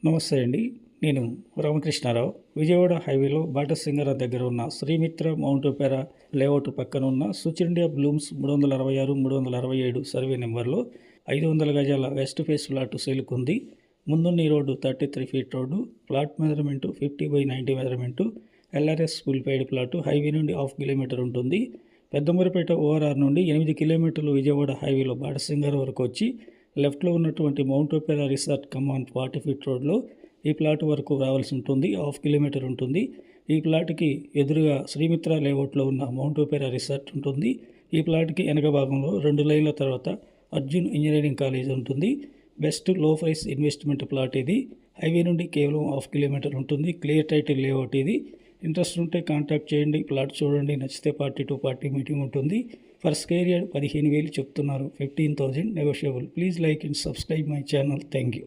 నమస్తే అండి. నేను రామకృష్ణారావు. విజయవాడ హైవేలో బాటసింగర దగ్గర ఉన్న శ్రీమిత్ర మౌంట్ ఒపెరా లేఅవుట్ పక్కన ఉన్న సుచిండియా బ్లూమ్స్ 366, 367 సర్వే నెంబర్లో 500 గజాల వెస్ట్ ఫేస్ ప్లాట్ సేలుకుంది. ముందున్న ఈ road 33 feet road. Plot measurement 50/90 measurement. LRS full paid plot. Highway నుండి 1/2 కిలోమీటర్ ఉంటుంది. పెద్దమూరిపేట ఓఆర్ఆర్ నుండి 8 కిలోమీటర్లు విజయవాడ హైవేలో బాటసింగర వరకు వచ్చి లెఫ్ట్లో ఉన్నటువంటి మౌంట్ ఒపెరా రిసార్ట్ కమాన్ 40 ఫీట్ రోడ్లో ఈ ప్లాట్ వరకు రావాల్సి ఉంటుంది. 1/2 కిలోమీటర్ ఉంటుంది. ఈ ప్లాట్కి ఎదురుగా శ్రీమిత్ర లేఅవుట్లో ఉన్న మౌంట్ ఒపెరా రిసార్ట్ ఉంటుంది. ఈ ప్లాట్కి వెనక భాగంలో 2 లైన్ల తర్వాత అర్జున్ ఇంజనీరింగ్ కాలేజ్ ఉంటుంది. బెస్ట్ లో ప్రైస్ ఇన్వెస్ట్మెంట్ ప్లాట్ ఇది. హైవే నుండి కేవలం 1/2 కిలోమీటర్ ఉంటుంది. క్లియర్ టైటిల్ లేఅవుట్ ఇది. ఇంట్రెస్ట్ ఉంటే కాంటాక్ట్ చేయండి. ప్లాట్ చూడండి. నచ్చితే పార్టీ టు పార్టీ మీటింగ్ ఉంటుంది. ఫర్ స్క్వేర్ యార్డ్ 15,000 చెప్తున్నారు. 15,000 negotiable. Please like and subscribe my channel. Thank you.